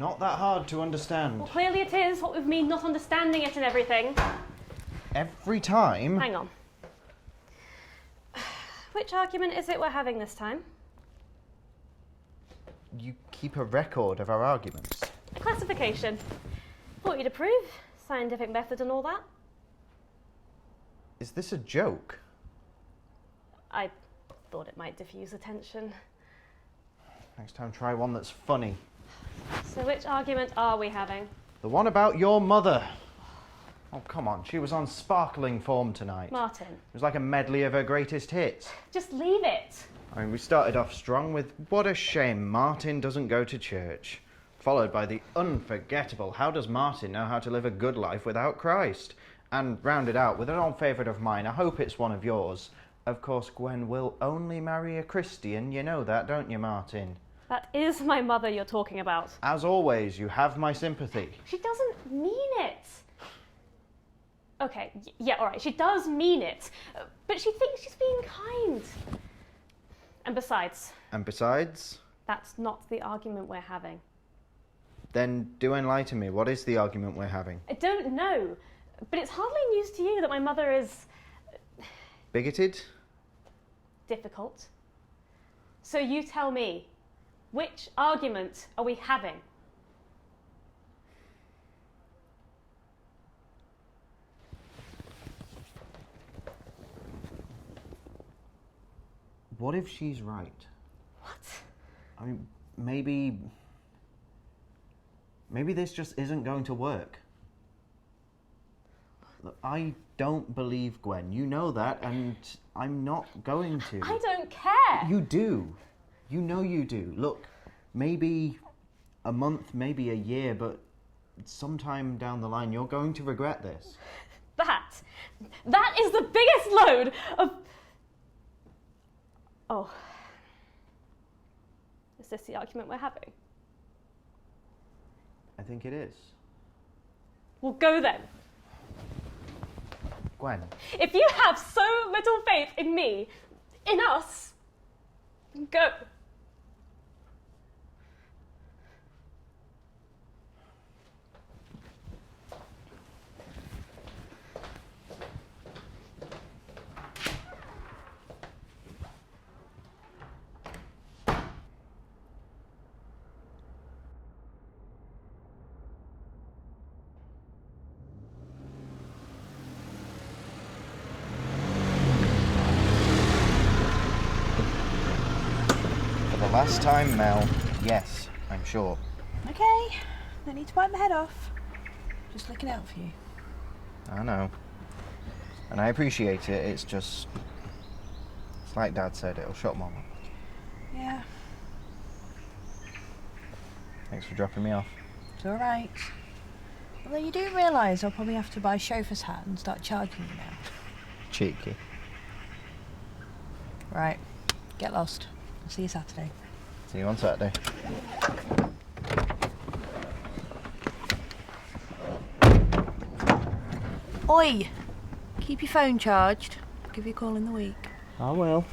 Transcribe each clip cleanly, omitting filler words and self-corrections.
not that hard to understand. Well, clearly it is, what with me not understanding it and everything. Every time? Hang on. Which argument is it we're having this time? You keep a record of our arguments. A classification. Thought you'd approve. Scientific method and all that. Is this a joke? I thought it might diffuse attention. Next time try one that's funny. So which argument are we having? The one about your mother. Oh, come on, she was on sparkling form tonight. Martin. It was like a medley of her greatest hits. Just leave it. I mean, we started off strong with, what a shame Martin doesn't go to church. Followed by the unforgettable, how does Martin know how to live a good life without Christ? And rounded out with an old favourite of mine, I hope it's one of yours. Of course, Gwen will only marry a Christian, you know that, don't you, Martin? That is my mother you're talking about. As always, you have my sympathy. She doesn't mean it. Okay, yeah, all right, she does mean it. But she thinks she's being kind. And besides, that's not the argument we're having. Then do enlighten me. What is the argument we're having? I don't know, but it's hardly news to you that my mother is... Bigoted? difficult. So you tell me, which argument are we having? What if she's right? What? I mean, maybe this just isn't going to work. Look, I don't believe Gwen. You know that, and I'm not going to. I don't care. You do. You know you do. Look, maybe a month, maybe a year, but sometime down the line, you're going to regret this. That is the biggest load of... Oh. Is this the argument we're having? I think it is. Well, go then. Gwen. If you have so little faith in me, in us, go. Last time, Mel. Yes, I'm sure. Okay, no need to bite my head off. Just looking out for you. I know. And I appreciate it, it's just... It's like Dad said, it'll shock Mama. Yeah. Thanks for dropping me off. It's alright. Although you do realise I'll probably have to buy a chauffeur's hat and start charging you now. Cheeky. Right, get lost. I'll see you Saturday. See you on Saturday. Oi! Keep your phone charged. I'll give you a call in the week. I will.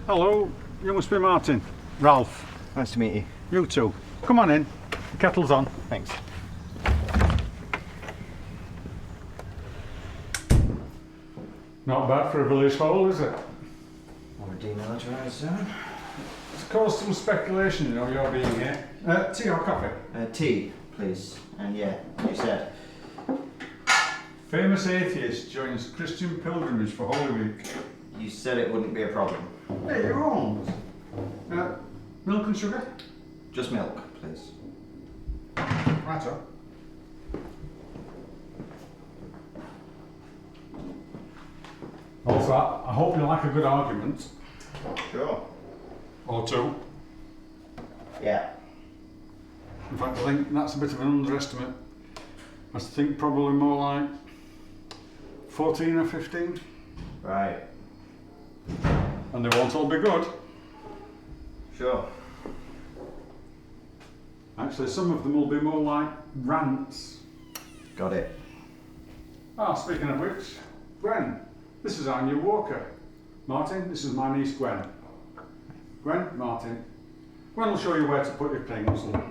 Hello, you must be Martin. Ralph. Nice to meet you. You too. Come on in. The kettle's on. Thanks. Not bad for a village hall, is it? Want to demilitarise zone? It's caused some speculation, you know, your being here. Tea or coffee? Tea, please. And yeah, you said. Famous atheist joins Christian pilgrimage for Holy Week. You said it wouldn't be a problem. Hey, you're on. Milk and sugar? Just milk, please. Righto. Also, I hope you like a good argument. Sure. Or two. Yeah. In fact, I think that's a bit of an underestimate. I think probably more like 14 or 15. Right. And they won't all be good. Sure. Actually, some of them will be more like rants. Got it. Ah, speaking of which, Gwen, this is our new walker. Martin, this is my niece Gwen. Gwen, Martin. Gwen will show you where to put your things, and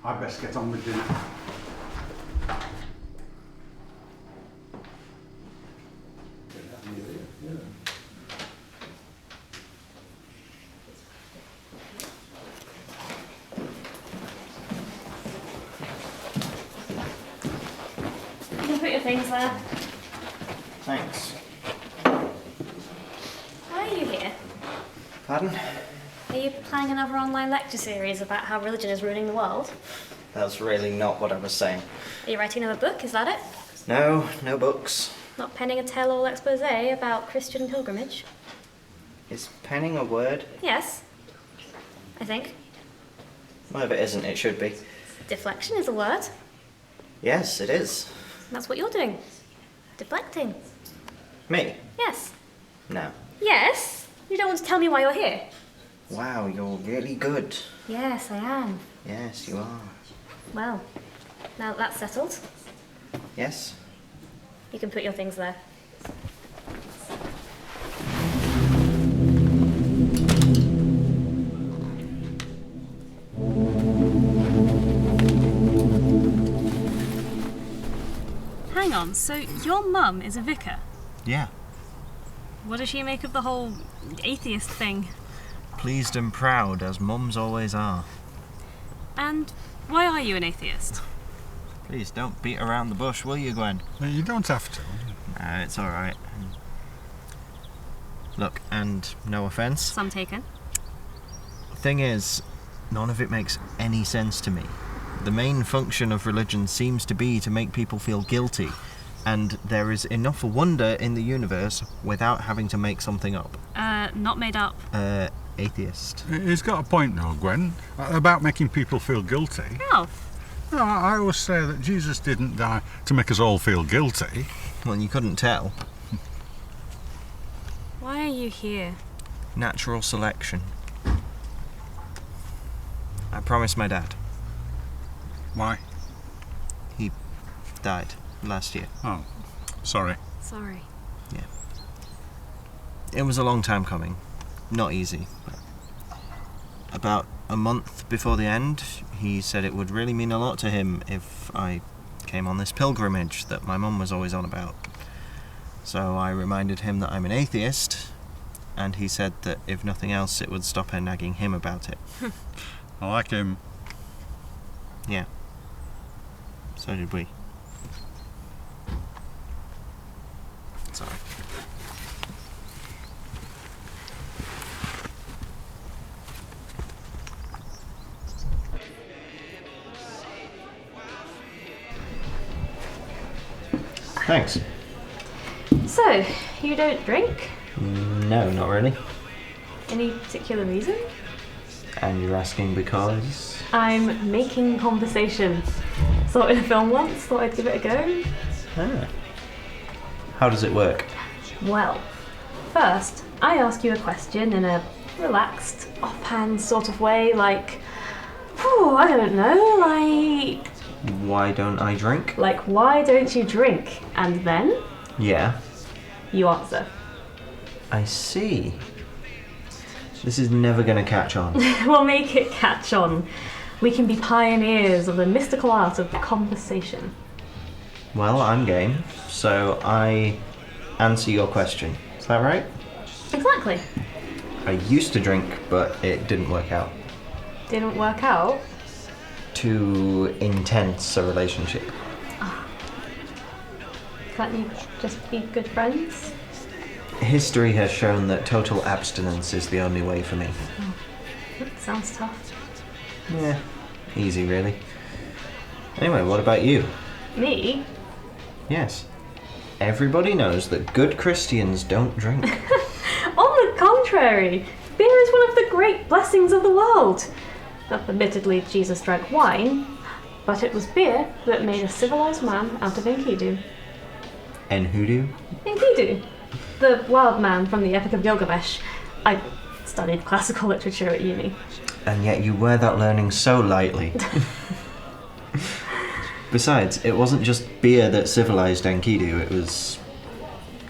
I'd best get on with dinner. You can put your things there. Thanks. Why are you here? Pardon? Are you planning another online lecture series about how religion is ruining the world? That's really not what I was saying. Are you writing another book, is that it? No, no books. Not penning a tell-all expose about Christian pilgrimage? Is penning a word? Yes. I think. Well, if it isn't, it should be. Deflection is a word. Yes, it is. That's what you're doing. Deflecting. Me? Yes. No. Yes? You don't want to tell me why you're here? Wow, you're really good. Yes, I am. Yes, you are. Well, now that that's settled, Yes? you can put your things there. Hang on, so your mum is a vicar? Yeah. What does she make of the whole atheist thing? Pleased and proud, as mums always are. And why are you an atheist? Please don't beat around the bush, will you, Gwen? No, you don't have to. No, it's alright. Look, and no offence. Some taken. Thing is, none of it makes any sense to me. The main function of religion seems to be to make people feel guilty, and there is enough wonder in the universe without having to make something up. Not made up. Atheist. He's got a point though, Gwen, about making people feel guilty. Oh. No, I always say that Jesus didn't die to make us all feel guilty. Well, you couldn't tell. Why are you here? Natural selection. I promised my dad. Why? He died last year. Oh, sorry. Sorry. It was a long time coming. Not easy. About a month before the end, he said it would really mean a lot to him if I came on this pilgrimage that my mum was always on about. So I reminded him that I'm an atheist, and he said that if nothing else, it would stop her nagging him about it. I like him. Yeah. So did we. Sorry. Thanks. So, you don't drink? No, not really. Any particular reason? And you're asking because? I'm making conversation. Saw it in a film once, thought I'd give it a go. Ah. How does it work? Well, first, I ask you a question in a relaxed, offhand sort of way, like, I don't know, like... Why don't I drink? Like, why don't you drink? And then, Yeah. you answer. I see. This is never going to catch on. We'll make it catch on. We can be pioneers of the mystical art of conversation. Well, I'm game, so I answer your question. Is that right? Exactly. I used to drink, but it didn't work out. Didn't work out. Too intense a relationship. Can't you just be good friends? History has shown that total abstinence is the only way for me. Sounds tough. Yeah, easy really. Anyway, what about you? Me? Yes. Everybody knows that good Christians don't drink. On the contrary, beer is one of the great blessings of the world. Admittedly, Jesus drank wine, but it was beer that made a civilized man out of Enkidu. And hoodoo? Enkidu, the wild man from the Epic of Gilgamesh. I studied classical literature at uni. And yet you wear that learning so lightly. Besides, it wasn't just beer that civilized Enkidu, it was,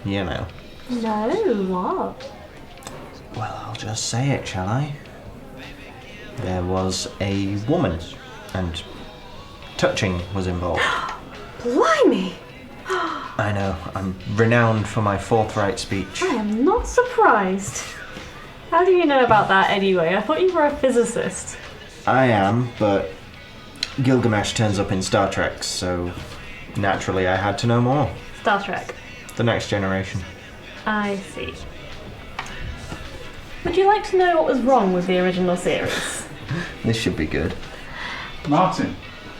you know. No, what? Well, I'll just say it, shall I? There was a woman, and touching was involved. Blimey! I know, I'm renowned for my forthright speech. I am not surprised. How do you know about that anyway? I thought you were a physicist. I am, but Gilgamesh turns up in Star Trek, so naturally I had to know more. Star Trek. The Next Generation. I see. Would you like to know what was wrong with the original series? This should be good. Martin,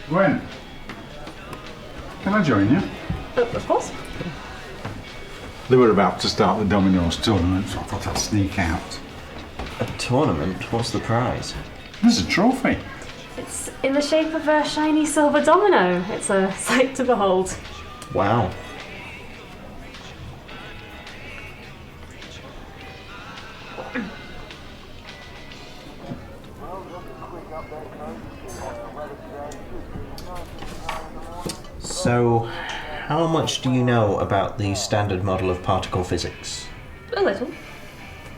Gwen, can I join you? Of course. They were about to start the Dominoes tournament, so I thought I'd sneak out. A tournament? What's the prize? There's a trophy. It's in the shape of a shiny silver domino. It's a sight to behold. Wow. So, how much do you know about the standard model of particle physics? A little.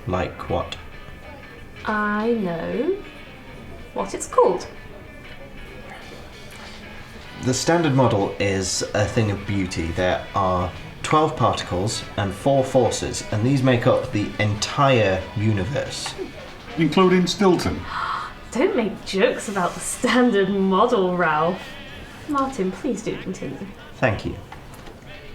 Like what? I know what it's called. The standard model is a thing of beauty. There are 12 particles and 4 forces, and these make up the entire universe. Including Stilton. Don't make jokes about the standard model, Ralph. Martin, please do continue. Thank you.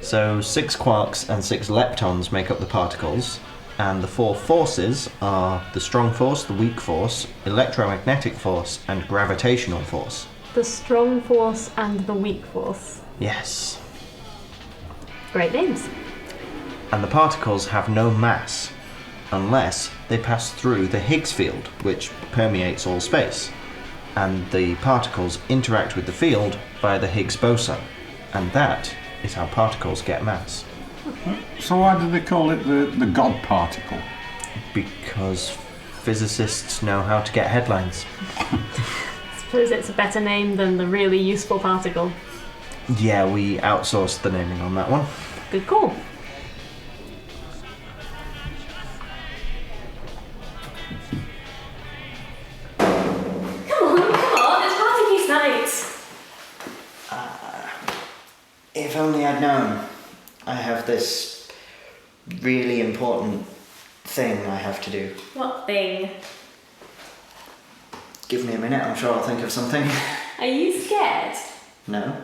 So 6 quarks and 6 leptons make up the particles, and the 4 forces are the strong force, the weak force, electromagnetic force, and gravitational force. The strong force and the weak force. Yes. Great names. And the particles have no mass, unless they pass through the Higgs field, which permeates all space. And the particles interact with the field via the Higgs boson, and that is how particles get mass. So why do they call it the God particle? Because physicists know how to get headlines. Suppose it's a better name than the really useful particle. Yeah, we outsourced the naming on that one. Good call. Come on, it's party piece night. If only I'd known. I have this really important thing I have to do. What thing? Give me a minute, I'm sure I'll think of something. Are you scared? No?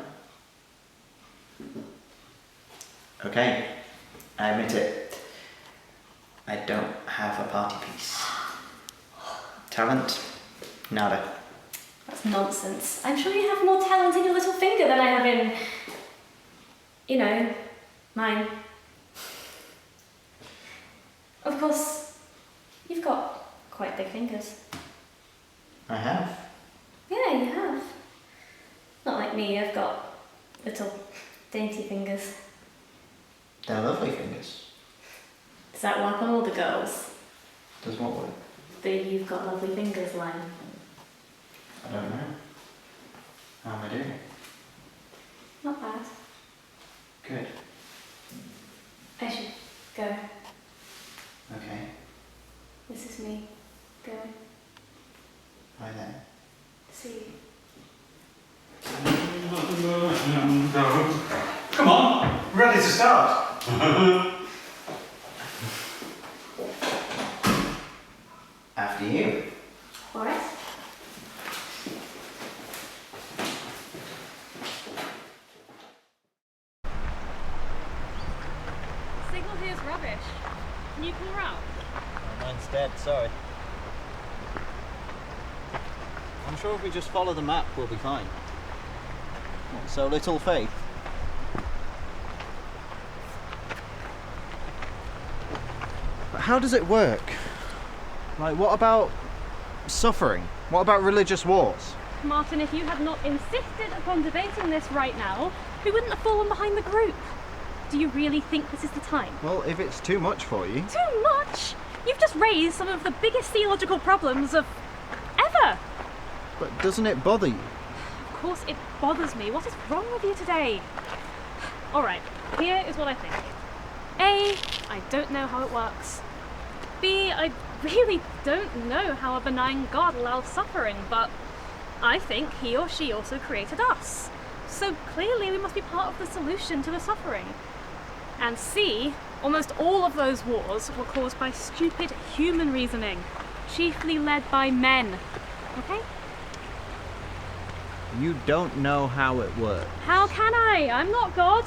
Okay, I admit it. I don't have a party piece. Talent? Nada. That's nonsense. I'm sure you have more talent in your little finger than I have in, you know, mine. Of course, you've got quite big fingers. I have. Yeah, you have. Not like me, I've got little dainty fingers. They're lovely fingers. Does that work on all the girls? Does what work? The "you've got lovely fingers" line. I don't know. How am I doing? Not bad. Good. I should go. Okay. This is me. Go. Bye then. See you. Come on, ready to start. After you. Alright. The signal here is rubbish. Can you call Ralph? Mine's dead, sorry. I'm sure if we just follow the map, we'll be fine. What, so little faith? But how does it work? Like, what about suffering? What about religious wars? Martin, if you had not insisted upon debating this right now, we wouldn't have fallen behind the group. Do you really think this is the time? Well, if it's too much for you. Too much? You've just raised some of the biggest theological problems of ever. But doesn't it bother you? Of course it bothers me. What is wrong with you today? Alright, here is what I think. A, I don't know how it works. B, I really don't know how a benign God allows suffering, but I think he or she also created us. So clearly we must be part of the solution to the suffering. And C, almost all of those wars were caused by stupid human reasoning, chiefly led by men. Okay? You don't know how it works. How can I? I'm not God.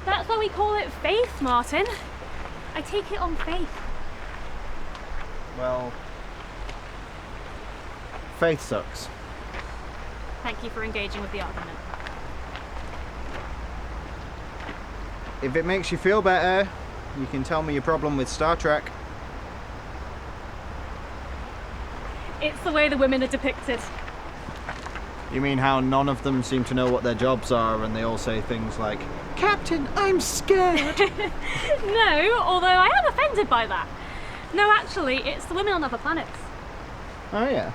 That's why we call it faith, Martin. I take it on faith. Well, faith sucks. Thank you for engaging with the argument. If it makes you feel better, you can tell me your problem with Star Trek. It's the way the women are depicted. You mean how none of them seem to know what their jobs are and they all say things like, Captain, I'm scared. No, although I am offended by that. No, actually, it's the women on other planets. Oh yeah.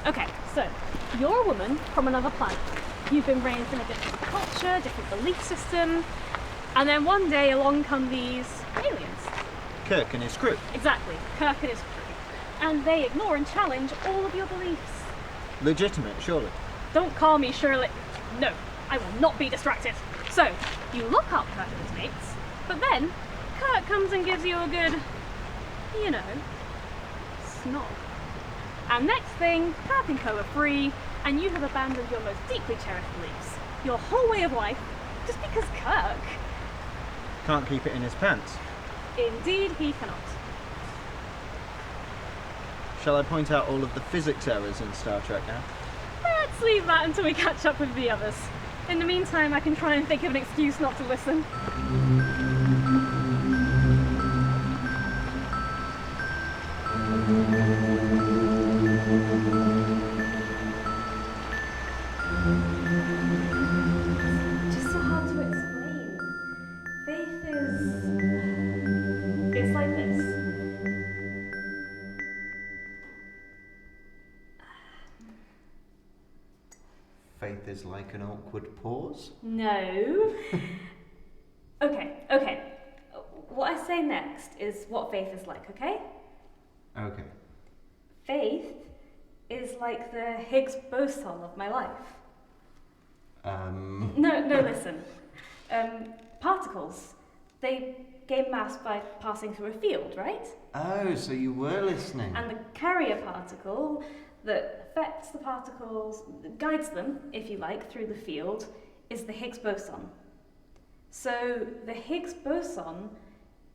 Okay, so, you're a woman from another planet. You've been raised in a different culture, different belief system, and then one day along come these aliens. Kirk and his crew. Exactly, Kirk and his crew. And they ignore and challenge all of your beliefs. Legitimate, surely. Don't call me Shirley. No, I will not be distracted. So, you look up Kirk and his mates, but then Kirk comes and gives you a good, you know, snog. And next thing, Kirk and Co are free, and you have abandoned your most deeply cherished beliefs, your whole way of life, just because Kirk. Can't keep it in his pants. Indeed, he cannot. Shall I point out all of the physics errors in Star Trek now? Let's leave that until we catch up with the others. In the meantime, I can try and think of an excuse not to listen. Just so hard to explain. Faith is... It's like this. Faith is like an awkward pause? No. Okay. What I say next is what faith is like, okay? Okay. Faith is like the Higgs boson of my life. No, listen. Particles, they gain mass by passing through a field, right? Oh, so you were listening. And the carrier particle that affects the particles, guides them, if you like, through the field, is the Higgs boson. So the Higgs boson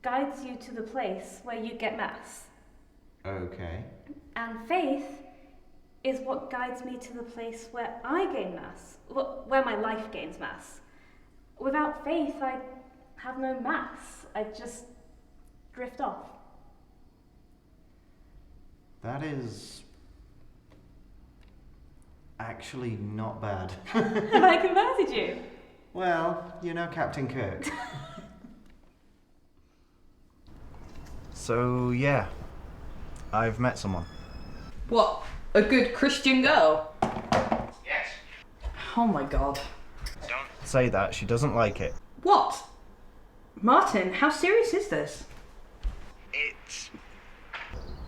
guides you to the place where you get mass. Okay. And faith is what guides me to the place where I gain mass, where my life gains mass. Without faith, I have no mass. I just drift off. That is actually not bad. Have I converted you? Well, you know Captain Kirk. So, yeah. I've met someone. What? A good Christian girl? Yes. Oh my god. Don't say that, she doesn't like it. What? Martin, how serious is this?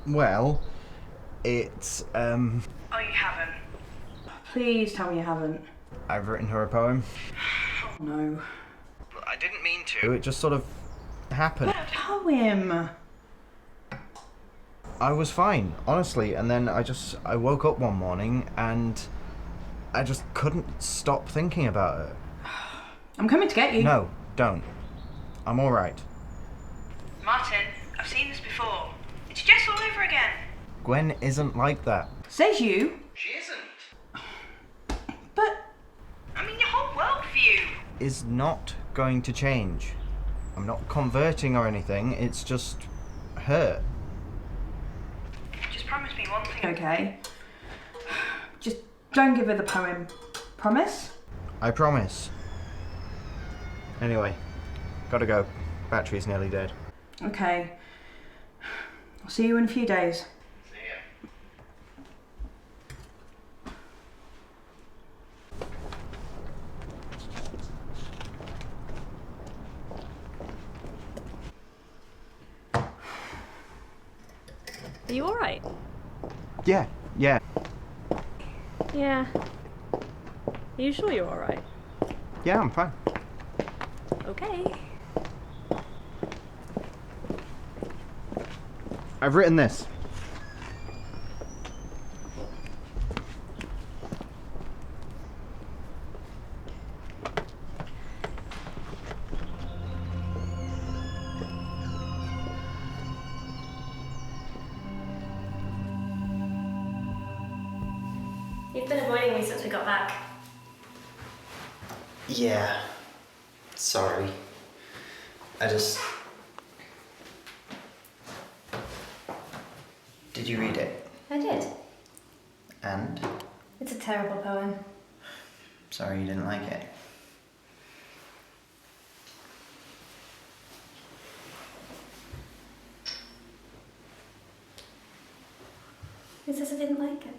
Well, it's, Oh, you haven't? Please tell me you haven't. I've written her a poem. Oh no. I didn't mean to. It just sort of happened. What poem? I was fine, honestly, and then I woke up one morning and I just couldn't stop thinking about her. I'm coming to get you. No, don't. I'm alright. Martin, I've seen this before. It's Jess all over again. Gwen isn't like that. Says you. She isn't. But, I mean, your whole worldview Is not going to change. I'm not converting or anything, it's just her. Just promise me one thing, okay? Just don't give her the poem. Promise? I promise. Anyway, Gotta go. Battery's nearly dead. Okay. I'll see you in a few days. See ya. Are you alright? Yeah. Yeah. Are you sure you're alright? Yeah, I'm fine. Okay. I've written this. You've been avoiding me since we got back. Yeah. Sorry. Did you read it? I did. And? It's a terrible poem. Sorry you didn't like it. Who says I didn't like it?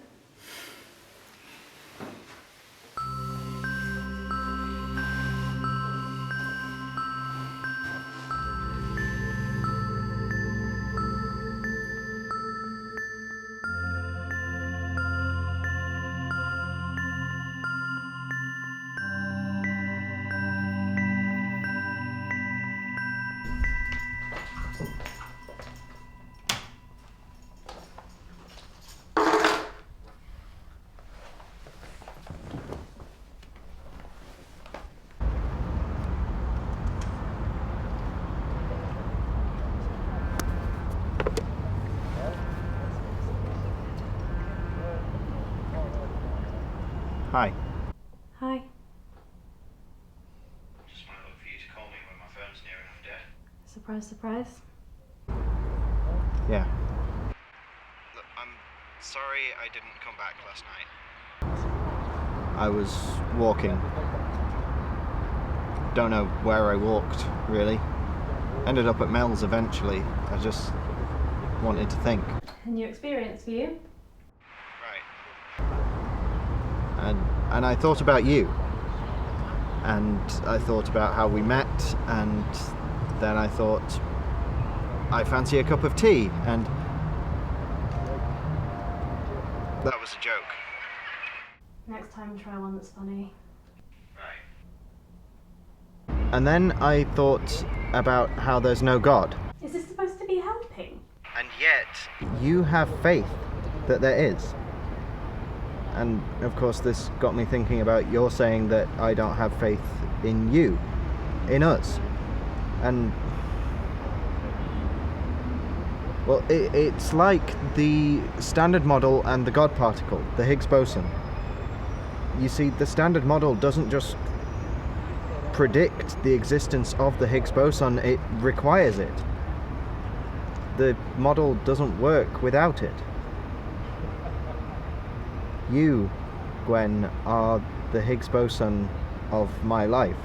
Hi. Hi. Just want to look for you to call me when my phone's near enough dead. Surprise, surprise. Yeah. Look, I'm sorry I didn't come back last night. I was walking. Don't know where I walked, really. Ended up at Mel's eventually. I just wanted to think. A new experience for you? Right. And I thought about you. And I thought about how we met, and then I thought, I fancy a cup of tea, and that was a joke. Next time, try one that's funny. Right. And then I thought about how there's no God. Is this supposed to be helping? And yet, you have faith that there is. And of course, this got me thinking about your saying that I don't have faith in you, in us. And well, it's like the Standard Model and the God particle, the Higgs boson. You see, the Standard Model doesn't just predict the existence of the Higgs boson, it requires it. The model doesn't work without it. You, Gwen, are the Higgs boson of my life.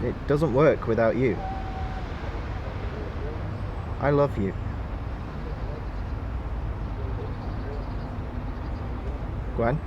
It doesn't work without you. I love you. Gwen?